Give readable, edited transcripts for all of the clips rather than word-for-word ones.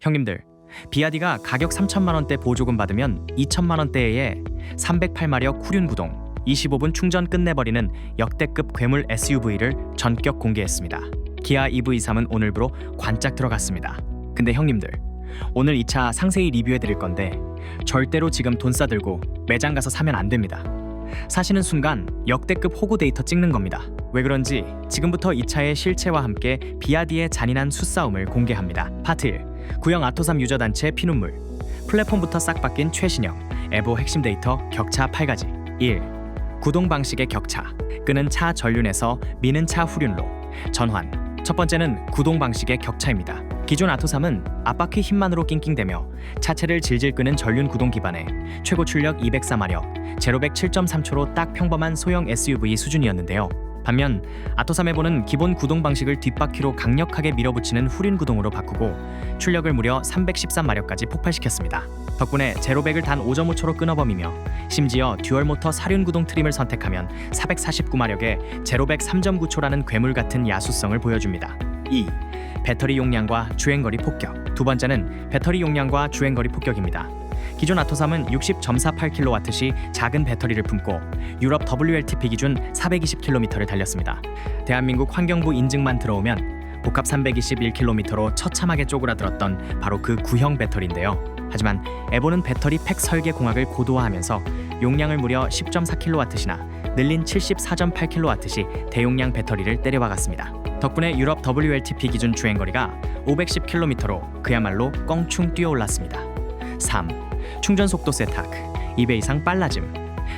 형님들, 비아디가 가격 3천만 원대 보조금 받으면 2천만 원대에 308마력 후륜 구동 25분 충전 끝내버리는 역대급 괴물 SUV를 전격 공개했습니다. 기아 EV3은 오늘부로 관짝 들어갔습니다. 근데 형님들, 오늘 이 차 상세히 리뷰해드릴 건데 절대로 지금 돈 싸들고 매장 가서 사면 안 됩니다. 사시는 순간 역대급 호구 데이터 찍는 겁니다. 왜 그런지 지금부터 이 차의 실체와 함께 비아디의 잔인한 수싸움을 공개합니다. 파트 1. 구형 아토3 유저 단체 피눈물. 플랫폼부터 싹 바뀐 최신형 에보 핵심 데이터 격차 8가지. 1. 구동 방식의 격차. 끄는 차 전륜에서 미는 차 후륜로. 전환. 첫 번째는 구동 방식의 격차입니다. 기존 아토3은 앞바퀴 힘만으로 낑낑대며 차체를 질질 끄는 전륜 구동 기반에 최고 출력 204마력, 제로백 7.3초로 딱 평범한 소형 SUV 수준이었는데요. 반면 아토3 에보는 기본 구동 방식을 뒷바퀴로 강력하게 밀어붙이는 후륜 구동으로 바꾸고 출력을 무려 313마력까지 폭발시켰습니다. 덕분에 제로백을 단 5.5초로 끊어버리며 심지어 듀얼 모터 사륜 구동 트림을 선택하면 449마력에 제로백 3.9초라는 괴물 같은 야수성을 보여줍니다. 2. 배터리 용량과 주행거리 폭격. 두 번째는 배터리 용량과 주행거리 폭격입니다. 기존 아토3은 60.48kW 시 작은 배터리를 품고 유럽 WLTP 기준 420km를 달렸습니다. 대한민국 환경부 인증만 들어오면 복합 321km로 처참하게 쪼그라들었던 바로 그 구형 배터리인데요. 하지만 에보는 배터리 팩 설계 공학을 고도화하면서 용량을 무려 10.4kW시나 늘린 74.8kW 대용량 배터리를 때려박았습니다. 덕분에 유럽 WLTP 기준 주행거리가 510km로 그야말로 껑충 뛰어올랐습니다. 3. 충전 속도 세탁. 2배 이상 빨라짐.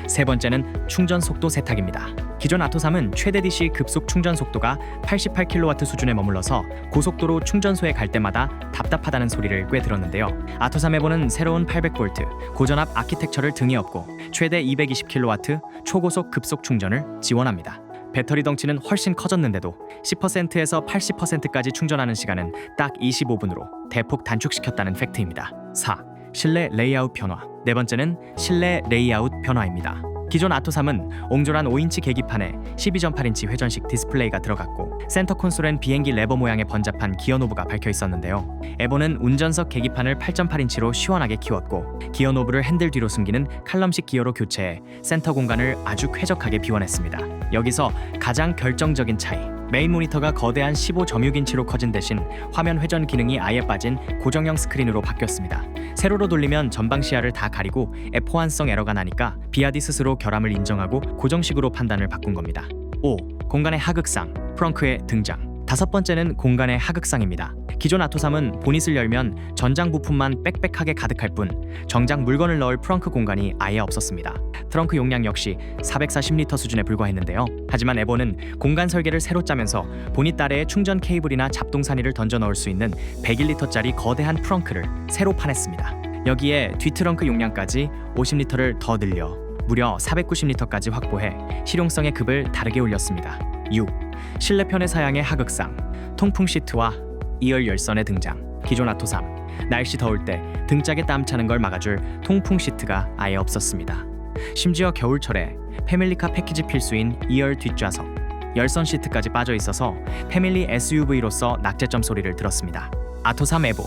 세 번째는 충전 속도 세탁입니다. 기존 아토3은 최대 DC 급속 충전 속도가 88kW 수준에 머물러서 고속도로 충전소에 갈 때마다 답답하다는 소리를 꽤 들었는데요. 아토3 에보는 새로운 800V 고전압 아키텍처를 등에 업고 최대 220kW 초고속 급속 충전을 지원합니다. 배터리 덩치는 훨씬 커졌는데도 10%에서 80%까지 충전하는 시간은 딱 25분으로 대폭 단축시켰다는 팩트입니다. 4. 실내 레이아웃 변화. 네 번째는 실내 레이아웃 변화입니다. 기존 아토3은 옹졸한 5인치 계기판에 12.8인치 회전식 디스플레이가 들어갔고 센터 콘솔엔 비행기 레버 모양의 번잡한 기어 노브가 박혀 있었는데요. 에보는 운전석 계기판을 8.8인치로 시원하게 키웠고 기어 노브를 핸들 뒤로 숨기는 칼럼식 기어로 교체해 센터 공간을 아주 쾌적하게 비워냈습니다. 여기서 가장 결정적인 차이. 메인 모니터가 거대한 15.6인치로 커진 대신 화면 회전 기능이 아예 빠진 고정형 스크린으로 바뀌었습니다. 세로로 돌리면 전방 시야를 다 가리고 F 호환성 에러가 나니까 비아디 스스로 결함을 인정하고 고정식으로 판단을 바꾼 겁니다. 5. 공간의 하극상, 프렁크의 등장. 다섯 번째는 공간의 하극상입니다. 기존 아토3은 보닛을 열면 전장 부품만 빽빽하게 가득할 뿐 정작 물건을 넣을 프렁크 공간이 아예 없었습니다. 트렁크 용량 역시 440리터 수준에 불과했는데요. 하지만 에보는 공간 설계를 새로 짜면서 보닛 아래에 충전 케이블이나 잡동사니를 던져 넣을 수 있는 101리터짜리 거대한 프렁크를 새로 파냈습니다. 여기에 뒷트렁크 용량까지 50리터를 더 늘려 무려 490리터까지 확보해 실용성의 급을 다르게 올렸습니다. 6. 실내편의 사양의 하극상, 통풍 시트와 2열 열선의 등장. 기존 아토3, 날씨 더울 때 등짝에 땀 차는 걸 막아줄 통풍 시트가 아예 없었습니다. 심지어 겨울철에 패밀리카 패키지 필수인 2열 뒷좌석, 열선 시트까지 빠져 있어서 패밀리 SUV로서 낙제점 소리를 들었습니다. 아토3 에보,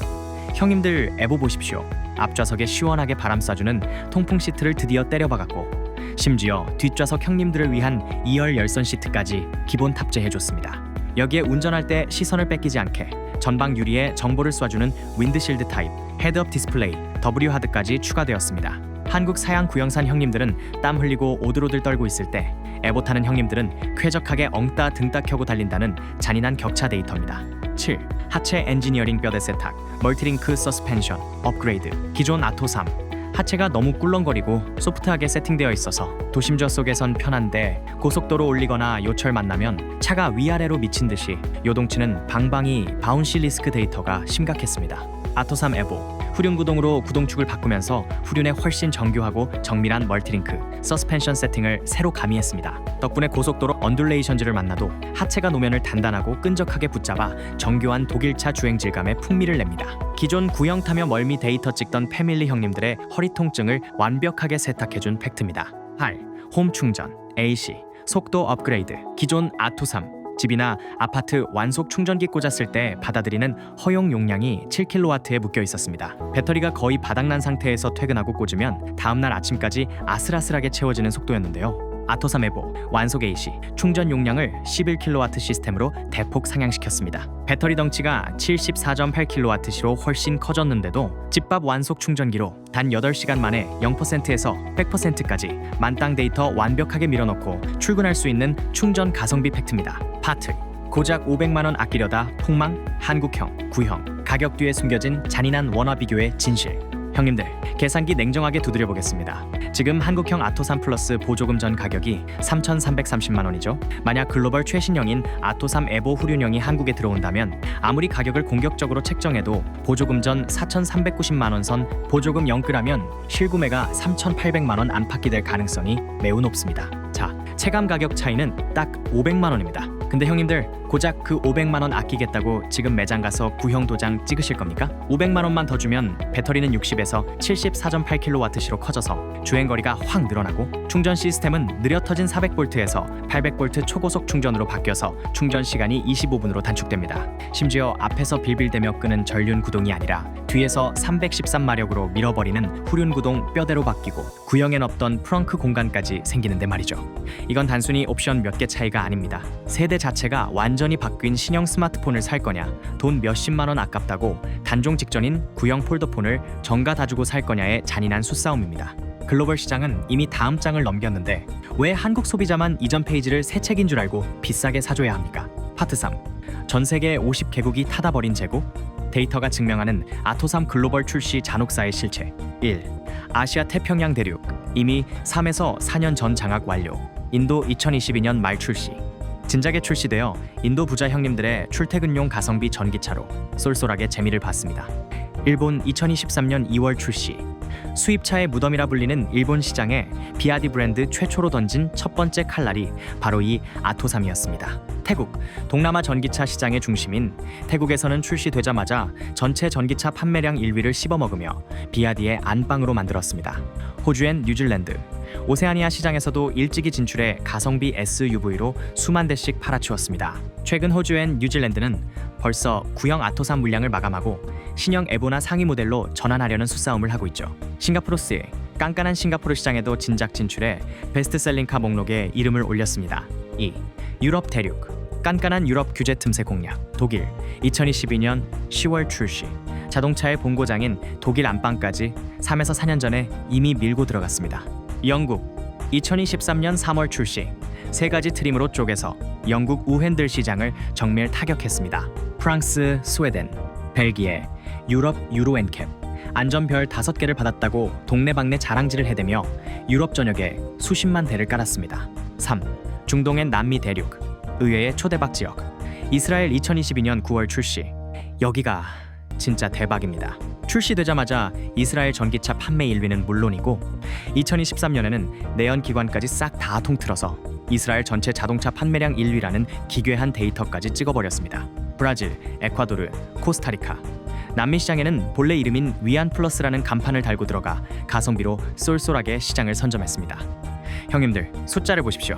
형님들 에보 보십시오. 앞좌석에 시원하게 바람 쏴주는 통풍 시트를 드디어 때려박았고 심지어 뒷좌석 형님들을 위한 2열 열선 시트까지 기본 탑재해줬습니다. 여기에 운전할 때 시선을 뺏기지 않게 전방 유리에 정보를 쏴주는 윈드실드 타입 헤드업 디스플레이 W 하드까지 추가되었습니다. 한국 사양 구형산 형님들은 땀 흘리고 오들오들 떨고 있을 때 에보 타는 형님들은 쾌적하게 엉따 등딱 켜고 달린다는 잔인한 격차 데이터입니다. 7. 하체 엔지니어링 뼈대 세탁, 멀티링크 서스펜션 업그레이드. 기존 아토3 하체가 너무 꿀렁거리고 소프트하게 세팅되어 있어서 도심저 속에선 편한데 고속도로 올리거나 요철 만나면 차가 위아래로 미친 듯이 요동치는 방방이 바운시 리스크 데이터가 심각했습니다. 아토3 에보 후륜 구동으로 구동축을 바꾸면서 후륜에 훨씬 정교하고 정밀한 멀티링크 서스펜션 세팅을 새로 가미했습니다. 덕분에 고속도로 언듈레이션즈를 만나도 하체가 노면을 단단하고 끈적하게 붙잡아 정교한 독일차 주행 질감에 풍미를 냅니다. 기존 구형 타며 멀미 데이터 찍던 패밀리 형님들의 허리 통증을 완벽하게 세탁해준 팩트입니다. 8. 홈 충전, AC, 속도 업그레이드. 기존 아토3 집이나 아파트 완속 충전기 꽂았을 때 받아들이는 허용 용량이 7kW에 묶여 있었습니다. 배터리가 거의 바닥난 상태에서 퇴근하고 꽂으면 다음날 아침까지 아슬아슬하게 채워지는 속도였는데요. 아토3 에보 완속 AC 충전 용량을 11kW 시스템으로 대폭 상향시켰습니다. 배터리 덩치가 74.8kW시로 훨씬 커졌는데도 집밥 완속 충전기로 단 8시간 만에 0%에서 100%까지 만땅 데이터 완벽하게 밀어넣고 출근할 수 있는 충전 가성비 팩트입니다. 파트 고작 500만 원 아끼려다 폭망 한국형, 구형 가격 뒤에 숨겨진 잔인한 원화 비교의 진실. 형님들, 계산기 냉정하게 두드려 보겠습니다. 지금 한국형 아토3 플러스 보조금 전 가격이 3,330만 원이죠. 만약 글로벌 최신형인 아토3 에보 후륜형이 한국에 들어온다면 아무리 가격을 공격적으로 책정해도 보조금 전 4,390만 원 선 보조금 영끌하면 실구매가 3,800만 원 안팎이 될 가능성이 매우 높습니다. 자, 체감 가격 차이는 딱 500만 원입니다. 근데 형님들, 고작 그 500만 원 아끼겠다고 지금 매장 가서 구형 도장 찍으실 겁니까? 500만 원만 더 주면 배터리는 60에서 74.8kW시로 커져서 주행거리가 확 늘어나고 충전 시스템은 느려 터진 400V에서 800V 초고속 충전으로 바뀌어서 충전 시간이 25분으로 단축됩니다. 심지어 앞에서 빌빌대며 끄는 전륜 구동이 아니라 뒤에서 313마력으로 밀어버리는 후륜 구동 뼈대로 바뀌고 구형엔 없던 프렁크 공간까지 생기는데 말이죠. 이건 단순히 옵션 몇 개 차이가 아닙니다. 세대 자체가 완전히 바뀐 신형 스마트폰을 살 거냐, 돈 몇십만 원 아깝다고 단종 직전인 구형 폴더폰을 정가 다 주고 살 거냐의 잔인한 수싸움입니다. 글로벌 시장은 이미 다음 장을 넘겼는데 왜 한국 소비자만 이전 페이지를 새 책인 줄 알고 비싸게 사줘야 합니까? 파트 3. 전 세계 50개국이 타다 버린 재고? 데이터가 증명하는 아토3 글로벌 출시 잔혹사의 실체. 1. 아시아 태평양 대륙 이미 3에서 4년 전 장악 완료. 인도 2022년 말 출시. 진작에 출시되어 인도 부자 형님들의 출퇴근용 가성비 전기차로 쏠쏠하게 재미를 봤습니다. 일본 2023년 2월 출시. 수입차의 무덤이라 불리는 일본 시장에 비아디 브랜드 최초로 던진 첫 번째 칼날이 바로 이 아토3이었습니다. 태국, 동남아 전기차 시장의 중심인 태국에서는 출시되자마자 전체 전기차 판매량 1위를 씹어먹으며 비아디의 안방으로 만들었습니다. 호주엔 뉴질랜드, 오세아니아 시장에서도 일찍이 진출해 가성비 SUV로 수만 대씩 팔아치웠습니다. 최근 호주엔 뉴질랜드는 벌써 구형 아토3 물량을 마감하고 신형 에보나 상위 모델로 전환하려는 수싸움을 하고 있죠. 싱가포르스의 깐깐한 싱가포르 시장에도 진작 진출해 베스트셀링카 목록에 이름을 올렸습니다. 2. 유럽 대륙 깐깐한 유럽 규제 틈새 공략. 독일 2022년 10월 출시. 자동차의 본고장인 독일 안방까지 3에서 4년 전에 이미 밀고 들어갔습니다. 영국 2023년 3월 출시. 세 가지 트림으로 쪼개서 영국 우핸들 시장을 정밀 타격했습니다. 프랑스, 스웨덴, 벨기에, 유럽 유로엔캡 안전별 5개를 받았다고 동네방네 자랑질을 해대며 유럽 전역에 수십만 대를 깔았습니다. 3. 중동엔 남미 대륙 의외의 초대박 지역. 이스라엘 2022년 9월 출시. 여기가 진짜 대박입니다. 출시되자마자 이스라엘 전기차 판매 1위는 물론이고 2023년에는 내연 기관까지 싹 다 통틀어서 이스라엘 전체 자동차 판매량 1위라는 기괴한 데이터까지 찍어버렸습니다. 브라질, 에콰도르, 코스타리카. 남미 시장에는 본래 이름인 위안 플러스라는 간판을 달고 들어가 가성비로 쏠쏠하게 시장을 선점했습니다. 형님들, 숫자를 보십시오.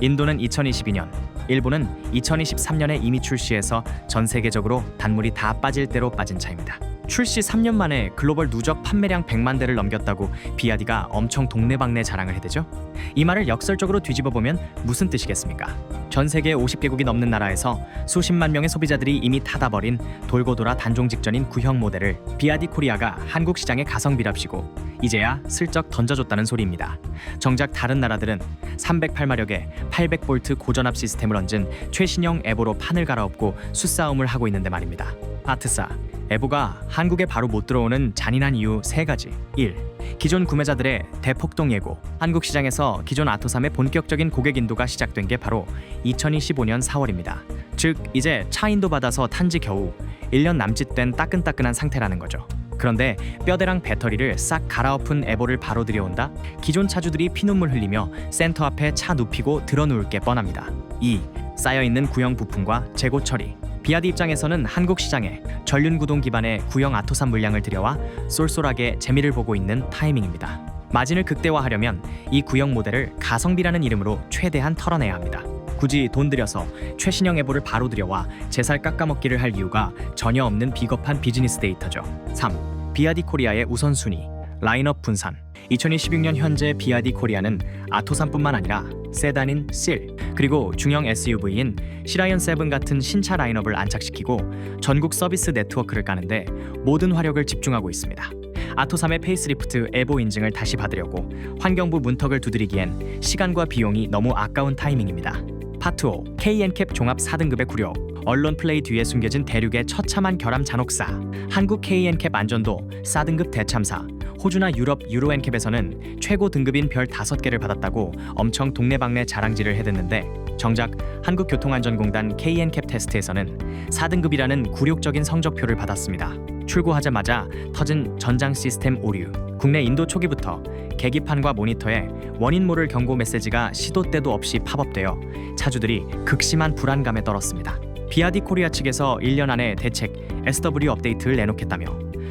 인도는 2022년, 일본은 2023년에 이미 출시해서 전 세계적으로 단물이 다 빠질 대로 빠진 차입니다. 출시 3년 만에 글로벌 누적 판매량 100만 대를 넘겼다고 비아디가 엄청 동네방네 자랑을 해대죠? 이 말을 역설적으로 뒤집어보면 무슨 뜻이겠습니까? 전 세계 50개국이 넘는 나라에서 수십만 명의 소비자들이 이미 타다 버린 돌고 돌아 단종 직전인 구형 모델을 비아디 코리아가 한국 시장에 가성비랍시고 이제야 슬쩍 던져줬다는 소리입니다. 정작 다른 나라들은 308마력의 800V 고전압 시스템을 얹은 최신형 에보로 판을 갈아엎고 수싸움을 하고 있는데 말입니다. 아트사 에보가 한국에 바로 못 들어오는 잔인한 이유 3가지. 1. 기존 구매자들의 대폭동 예고. 한국 시장에서 기존 아토3의 본격적인 고객 인도가 시작된 게 바로 2025년 4월입니다. 즉 이제 차 인도 받아서 탄지 겨우 1년 남짓 된 따끈따끈한 상태라는 거죠. 그런데 뼈대랑 배터리를 싹 갈아엎은 에보를 바로 들여온다? 기존 차주들이 피눈물 흘리며 센터 앞에 차 눕히고 들어누울 게 뻔합니다. 2. 쌓여있는 구형 부품과 재고 처리. 비아디 입장에서는 한국 시장에 전륜 구동 기반의 구형 아토3 물량을 들여와 쏠쏠하게 재미를 보고 있는 타이밍입니다. 마진을 극대화하려면 이 구형 모델을 가성비라는 이름으로 최대한 털어내야 합니다. 굳이 돈 들여서 최신형 에보를 바로 들여와 제 살 깎아먹기를 할 이유가 전혀 없는 비겁한 비즈니스 데이터죠. 3. 비아디 코리아의 우선순위 라인업 분산. 2026년 현재 비아디 코리아는 아토산뿐만 아니라 세단인 실 그리고 중형 SUV인 시라이언 7 같은 신차 라인업을 안착시키고 전국 서비스 네트워크를 까는데 모든 화력을 집중하고 있습니다. 아토3의 페이스리프트 에보 인증을 다시 받으려고 환경부 문턱을 두드리기엔 시간과 비용이 너무 아까운 타이밍입니다. 파트 5. KN캡 종합 4등급의 굴욕. 언론 플레이 뒤에 숨겨진 대륙의 처참한 결함 잔혹사. 한국 KN캡 안전도 4등급 대참사. 호주나 유럽 유로엔캡에서는 최고 등급인 별 5개를 받았다고 엄청 동네방네 자랑질을 해댔는데 정작 한국교통안전공단 KN캡 테스트에서는 4등급이라는 굴욕적인 성적표를 받았습니다. 출고하자마자 터진 전장 시스템 오류. 국내 인도 초기부터 계기판과 모니터에 원인 모를 경고 메시지가 시도 때도 없이 팝업되어 차주들이 극심한 불안감에 떨었습니다. 비아디 코리아 측에서 1년 안에 대책 SW 업데이트를 내놓겠다며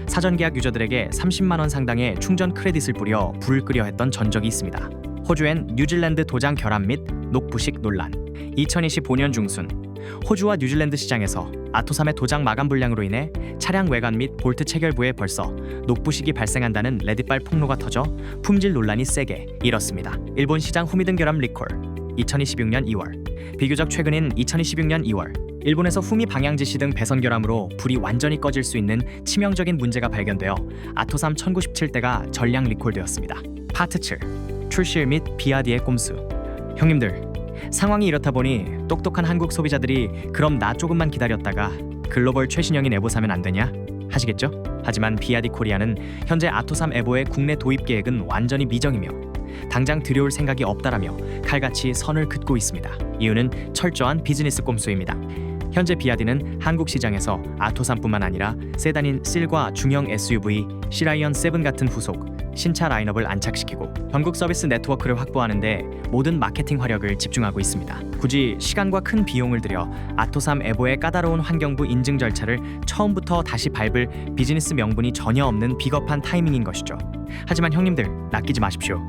사전 계약 유저들에게 30만 원 상당의 충전 크레딧을 뿌려 불을 끄려 했던 전적이 있습니다. 호주엔 뉴질랜드 도장 결함 및 녹부식 논란. 2025년 중순 호주와 뉴질랜드 시장에서 아토3의 도장 마감 불량으로 인해 차량 외관 및 볼트 체결부에 벌써 녹부식이 발생한다는 레딧발 폭로가 터져 품질 논란이 세게 일었습니다. 일본 시장 후미등 결함 리콜. 2026년 2월. 비교적 최근인 2026년 2월. 일본에서 후미 방향 지시 등 배선 결함으로 불이 완전히 꺼질 수 있는 치명적인 문제가 발견되어 아토3 1917대가 전량 리콜되었습니다. 파트 7. 출시일 및 비아디의 꼼수. 형님들, 상황이 이렇다 보니 똑똑한 한국 소비자들이 그럼 나 조금만 기다렸다가 글로벌 최신형인 에보 사면 안 되냐? 하시겠죠? 하지만 비아디 코리아는 현재 아토3 에보의 국내 도입 계획은 완전히 미정이며 당장 들여올 생각이 없다라며 칼같이 선을 긋고 있습니다. 이유는 철저한 비즈니스 꼼수입니다. 현재 비아디는 한국 시장에서 아토3뿐만 아니라 세단인 실과 중형 SUV 시라이언 7 같은 후속 신차 라인업을 안착시키고 전국 서비스 네트워크를 확보하는데 모든 마케팅 화력을 집중하고 있습니다. 굳이 시간과 큰 비용을 들여 아토3 에보의 까다로운 환경부 인증 절차를 처음부터 다시 밟을 비즈니스 명분이 전혀 없는 비겁한 타이밍인 것이죠. 하지만 형님들, 낚이지 마십시오.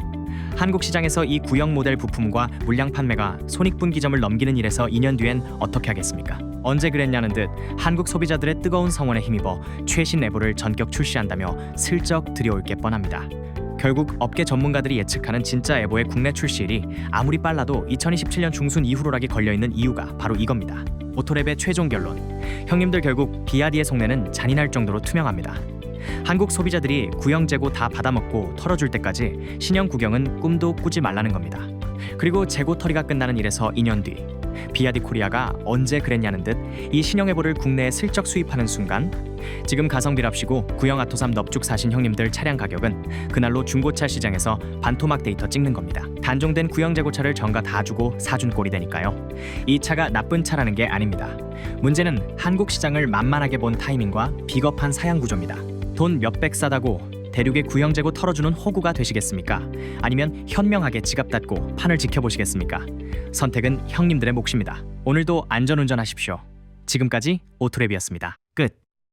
한국 시장에서 이 구형 모델 부품과 물량 판매가 손익분기점을 넘기는 일에서 2년 뒤엔 어떻게 하겠습니까? 언제 그랬냐는 듯 한국 소비자들의 뜨거운 성원에 힘입어 최신 에보를 전격 출시한다며 슬쩍 들여올 게 뻔합니다. 결국 업계 전문가들이 예측하는 진짜 에보의 국내 출시일이 아무리 빨라도 2027년 중순 이후로라기 걸려있는 이유가 바로 이겁니다. 오토랩의 최종 결론. 형님들 결국 비아디의 속내는 잔인할 정도로 투명합니다. 한국 소비자들이 구형 재고 다 받아먹고 털어줄 때까지 신형 구경은 꿈도 꾸지 말라는 겁니다. 그리고 재고 털이가 끝나는 일에서 2년 뒤 비아디 코리아가 언제 그랬냐는 듯 이 신형 에보를 국내에 슬쩍 수입하는 순간 지금 가성비랍시고 구형 아토3 넙죽 사신 형님들 차량 가격은 그날로 중고차 시장에서 반토막 데이터 찍는 겁니다. 단종된 구형 재고차를 정가 다 주고 사준 꼴이 되니까요. 이 차가 나쁜 차라는 게 아닙니다. 문제는 한국 시장을 만만하게 본 타이밍과 비겁한 사양 구조입니다. 돈 몇백 싸다고 대륙의 구형 재고 털어주는 호구가 되시겠습니까? 아니면 현명하게 지갑 닫고 판을 지켜보시겠습니까? 선택은 형님들의 몫입니다. 오늘도 안전운전하십시오. 지금까지 오토랩이었습니다. 끝.